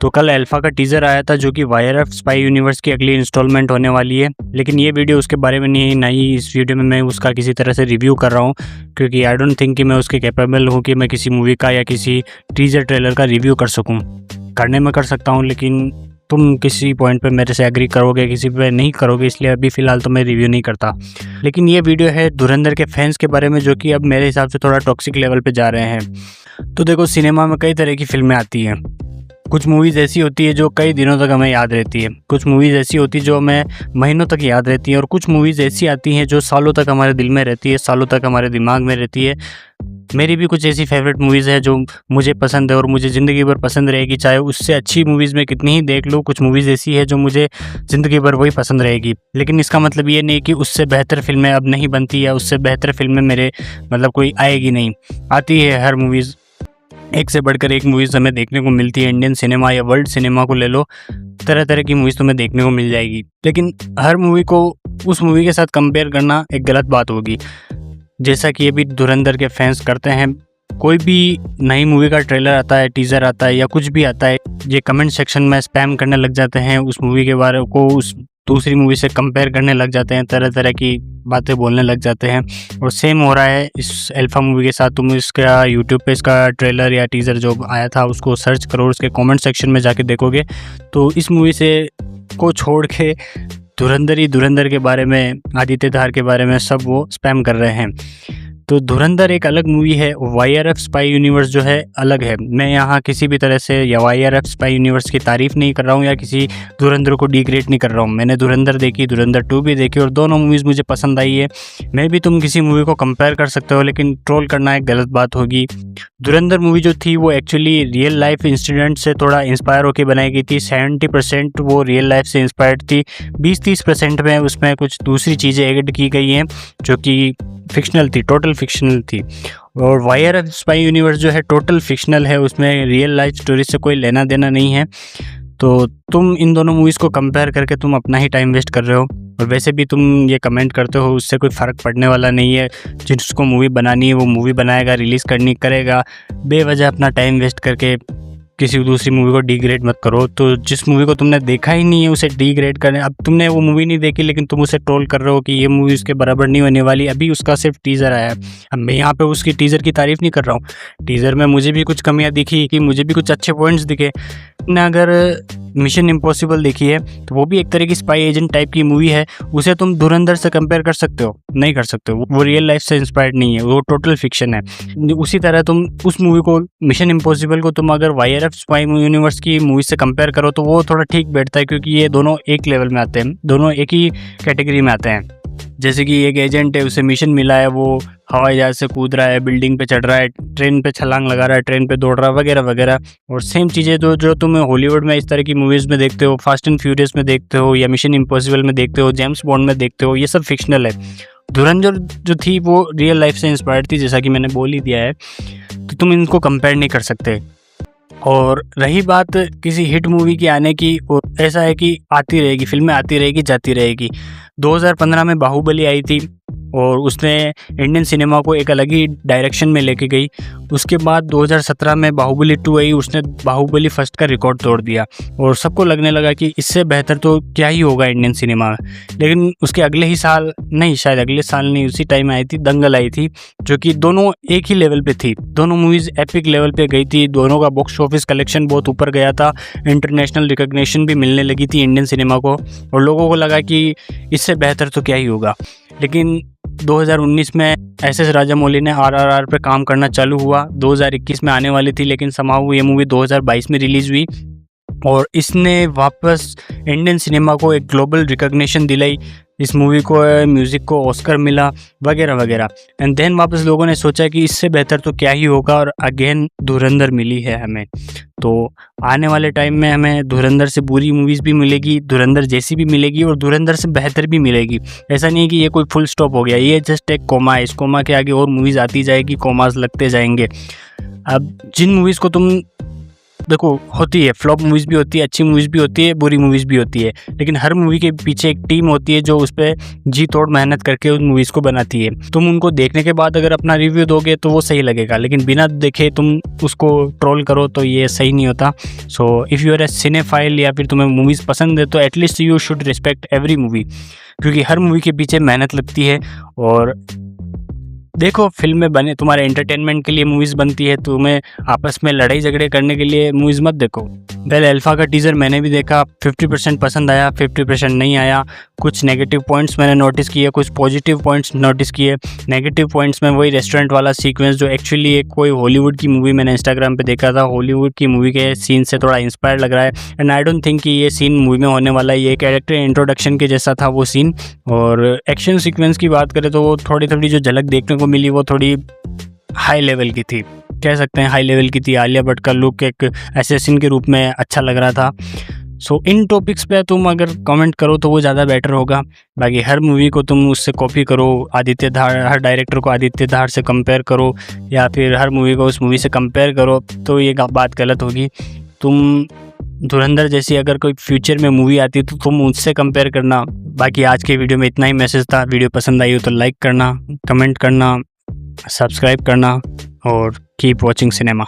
तो कल अल्फा का टीज़र आया था जो कि वाईआरएफ स्पाई यूनिवर्स की अगली इंस्टॉलमेंट होने वाली है, लेकिन ये वीडियो उसके बारे में नहीं है, ना ही इस वीडियो में मैं उसका किसी तरह से रिव्यू कर रहा हूँ, क्योंकि आई डोंट थिंक कि मैं उसके कैपेबल हूँ कि मैं किसी मूवी का या किसी टीज़र ट्रेलर का रिव्यू कर सकूँ। करने में कर सकता हूँ, लेकिन तुम किसी पॉइंट पे मेरे से एग्री करोगे, किसी पे नहीं करोगे, इसलिए अभी फ़िलहाल तो मैं रिव्यू नहीं करता। लेकिन ये वीडियो है धुरंधर के फैंस के बारे में, जो कि अब मेरे हिसाब से थोड़ा टॉक्सिक लेवल पे जा रहे हैं। तो देखो, सिनेमा में कई तरह की फ़िल्में आती हैं। कुछ मूवीज़ ऐसी होती है जो कई दिनों तक हमें याद रहती है, कुछ मूवीज़ ऐसी होती है जो हमें महीनों तक याद रहती है, और कुछ मूवीज़ ऐसी आती हैं जो सालों तक हमारे दिल में रहती है, सालों तक हमारे दिमाग में रहती है। मेरी भी कुछ ऐसी फेवरेट मूवीज़ है जो मुझे पसंद है और मुझे ज़िंदगी भर पसंद रहेगी, चाहे उससे अच्छी मूवीज़ मैं कितनी ही देख लूँ। कुछ मूवीज़ ऐसी है जो मुझे ज़िंदगी भर वही पसंद रहेगी, लेकिन इसका मतलब ये नहीं कि उससे बेहतर फ़िल्में अब नहीं बनती या उससे बेहतर फ़िल्में मेरे मतलब कोई आएगी नहीं। आती है हर मूवीज़, एक से बढ़कर एक मूवीज़ हमें देखने को मिलती है। इंडियन सिनेमा या वर्ल्ड सिनेमा को ले लो, तरह तरह की मूवीज़ तुम्हें देखने को मिल जाएगी, लेकिन हर मूवी को उस मूवी के साथ कंपेयर करना एक गलत बात होगी, जैसा कि ये भी धुरंधर के फैंस करते हैं। कोई भी नई मूवी का ट्रेलर आता है, टीज़र आता है या कुछ भी आता है, ये कमेंट सेक्शन में स्पैम करने लग जाते हैं, उस मूवी के बारे को उस दूसरी मूवी से कंपेयर करने लग जाते हैं, तरह तरह की बातें बोलने लग जाते हैं। और सेम हो रहा है इस अल्फा मूवी के साथ। तुम इसका यूट्यूब पे इसका ट्रेलर या टीज़र जो आया था उसको सर्च करो, उसके कमेंट सेक्शन में जाके देखोगे तो इस मूवी से को छोड़ के धुरंधर के बारे में, आदित्य धार के बारे में सब वो स्पैम कर रहे हैं। तो धुरंधर एक अलग मूवी है, वाईआरएफ स्पाई यूनिवर्स जो है अलग है। मैं यहाँ किसी भी तरह से या वाईआरएफ स्पाई यूनिवर्स की तारीफ़ नहीं कर रहा हूँ या किसी धुरंधर को डिग्रेड नहीं कर रहा हूँ। मैंने धुरंधर देखी, धुरंधर 2 भी देखी और दोनों मूवीज़ मुझे पसंद आई है। मैं भी तुम किसी मूवी को कंपेयर कर सकते हो, लेकिन ट्रोल करना एक गलत बात होगी। धुरंधर मूवी जो थी वो एक्चुअली रियल लाइफ इंसिडेंट से थोड़ा इंस्पायर होकर बनाई गई थी। 70% वो रियल लाइफ से इंस्पायर्ड थी, 20-30% में उसमें कुछ दूसरी चीज़ें ऐड की गई हैं जो कि फिक्शनल थी, टोटल फिक्शनल थी। और वाईआरएफ स्पाई यूनिवर्स जो है टोटल फिक्शनल है, उसमें रियल लाइफ स्टोरी से कोई लेना देना नहीं है। तो तुम इन दोनों मूवीज़ को कंपेयर करके तुम अपना ही टाइम वेस्ट कर रहे हो, और वैसे भी तुम ये कमेंट करते हो, उससे कोई फ़र्क पड़ने वाला नहीं है। जिसको मूवी बनानी है वो मूवी बनाएगा, रिलीज़ करनी करेगा। बेवजह अपना टाइम वेस्ट करके किसी दूसरी मूवी को डिग्रेड मत करो। तो जिस मूवी को तुमने देखा ही नहीं है उसे डिग्रेड करने, अब तुमने वो मूवी नहीं देखी लेकिन तुम उसे ट्रोल कर रहे हो कि ये मूवी उसके बराबर नहीं होने वाली, अभी उसका सिर्फ टीज़र आया है। अब मैं यहाँ पे उसकी टीज़र की तारीफ़ नहीं कर रहा हूँ, टीज़र में मुझे भी कुछ कमियाँ दिखी, कि मुझे भी कुछ अच्छे पॉइंट्स दिखे। ना अगर मिशन इम्पॉसिबल देखी है तो वो भी एक तरह की स्पाई एजेंट टाइप की मूवी है, उसे तुम धुरंधर से कंपेयर कर सकते हो? नहीं कर सकते हो, वो रियल लाइफ से इंस्पायर्ड नहीं है, वो टोटल फिक्शन है। उसी तरह तुम उस मूवी को, मिशन इम्पॉसिबल को तुम अगर वाईआरएफ स्पाई यूनिवर्स की मूवी से कंपेयर करो तो वो थोड़ा ठीक बैठता है, क्योंकि ये दोनों एक लेवल में आते हैं, दोनों एक ही कैटेगरी में आते हैं। जैसे कि एक एजेंट है, उसे मिशन मिला है, वो हवाई जहाज से कूद रहा है, बिल्डिंग पे चढ़ रहा है, ट्रेन पे छलांग लगा रहा है, ट्रेन पे दौड़ रहा है, वगैरह वगैरह। और सेम चीज़ें जो तुम हॉलीवुड में इस तरह की मूवीज़ में देखते हो, फास्ट एंड फ्यूरियस में देखते हो या मिशन इम्पॉसिबल में देखते हो, जेम्स बॉन्ड में देखते हो, ये सब फिक्शनल है। धुरंधर जो थी वो रियल लाइफ से इंस्पायर्ड थी, जैसा कि मैंने बोल ही दिया है, तो तुम इनको कंपेयर नहीं कर सकते। और रही बात किसी हिट मूवी की आने की, वो ऐसा है कि आती रहेगी, फिल्में आती रहेगी, जाती रहेगी। 2015 में बाहुबली आई थी और उसने इंडियन सिनेमा को एक अलग ही डायरेक्शन में लेके गई। उसके बाद 2017 में बाहुबली 2 आई, उसने बाहुबली फर्स्ट का रिकॉर्ड तोड़ दिया और सबको लगने लगा कि इससे बेहतर तो क्या ही होगा इंडियन सिनेमा में। लेकिन उसके अगले ही साल, नहीं शायद अगले साल नहीं, उसी टाइम आई थी दंगल आई थी, जो कि दोनों एक ही लेवल पे थी। दोनों मूवीज़ एपिक लेवल पे गई थी, दोनों का बॉक्स ऑफिस कलेक्शन बहुत ऊपर गया था, इंटरनेशनल रिकॉग्निशन भी मिलने लगी थी इंडियन सिनेमा को, और लोगों को लगा कि इससे बेहतर तो क्या ही होगा। लेकिन 2019 में एस.एस. राजामौली ने आरआरआर पे काम करना चालू हुआ, 2021 में आने वाली थी, लेकिन समाउ ये मूवी 2022 में रिलीज़ हुई और इसने वापस इंडियन सिनेमा को एक ग्लोबल रिकॉग्निशन दिलाई। इस मूवी को म्यूज़िक को ऑस्कर मिला, वगैरह वगैरह। एंड देन वापस लोगों ने सोचा कि इससे बेहतर तो क्या ही होगा, और अगेन धुरंधर मिली है हमें। तो आने वाले टाइम में हमें धुरंधर से बुरी मूवीज़ भी मिलेगी, धुरंधर जैसी भी मिलेगी और धुरंधर से बेहतर भी मिलेगी। ऐसा नहीं है कि ये कोई फुल स्टॉप हो गया, ये जस्ट एक कोमा है, इस कोमा के आगे और मूवीज़ आती जाएगी, कोमास लगते जाएंगे। अब जिन मूवीज़ को तुम देखो होती है, फ्लॉप मूवीज़ भी होती है, अच्छी मूवीज़ भी होती है, बुरी मूवीज़ भी होती है, लेकिन हर मूवी के पीछे एक टीम होती है जो उस पर जी तोड़ मेहनत करके उस मूवीज़ को बनाती है। तुम उनको देखने के बाद अगर अपना रिव्यू दोगे तो वो सही लगेगा, लेकिन बिना देखे तुम उसको ट्रोल करो तो ये सही नहीं होता। So if you are a cinephile या फिर तुम्हें मूवीज़ पसंद है तो at least you should respect every movie, क्योंकि हर मूवी के पीछे मेहनत लगती है। और देखो फिल्में बने तुम्हारे एंटरटेनमेंट के लिए मूवीज़ बनती है, तुम्हें आपस में लड़ाई झगड़े करने के लिए मूवीज़ मत देखो। पहले अल्फ़ा का टीज़र मैंने भी देखा, 50% पसंद आया, 50% नहीं आया। कुछ नेगेटिव पॉइंट्स मैंने नोटिस किए, कुछ पॉजिटिव पॉइंट्स नोटिस किए। नेगेटिव पॉइंट्स में वही रेस्टोरेंट वाला सीक्वेंस जो एक्चुअली एक कोई हॉलीवुड की मूवी मैंने इंस्टाग्राम पे देखा था, हॉलीवुड की मूवी के सीन से थोड़ा इंस्पायर लग रहा है। एंड आई डोंट थिंक कि ये सीन मूवी में होने वाला है, ये कैरेक्टर इंट्रोडक्शन के जैसा था वो सीन। और एक्शन सीक्वेंस की बात करें तो वो थोड़ी थोड़ी जो झलक देखने को मिली वो थोड़ी हाई लेवल की थी, कह सकते हैं हाई लेवल की थी। आलिया भट्ट का लुक एक असैसिन के रूप में अच्छा लग रहा था। सो इन टॉपिक्स पे तुम अगर कमेंट करो तो वो ज़्यादा बेटर होगा। बाकी हर मूवी को तुम उससे कॉपी करो, आदित्य धार, हर डायरेक्टर को आदित्य धार से कंपेयर करो या फिर हर मूवी को उस मूवी से कंपेयर करो, तो ये बात गलत होगी। तुम धुरंधर जैसी अगर कोई फ्यूचर में मूवी आती है तो तुम उससे कंपेयर करना। बाकी आज के वीडियो में इतना ही मैसेज था। वीडियो पसंद आई हो तो लाइक करना, कमेंट करना, सब्सक्राइब करना और कीप वॉचिंग सिनेमा।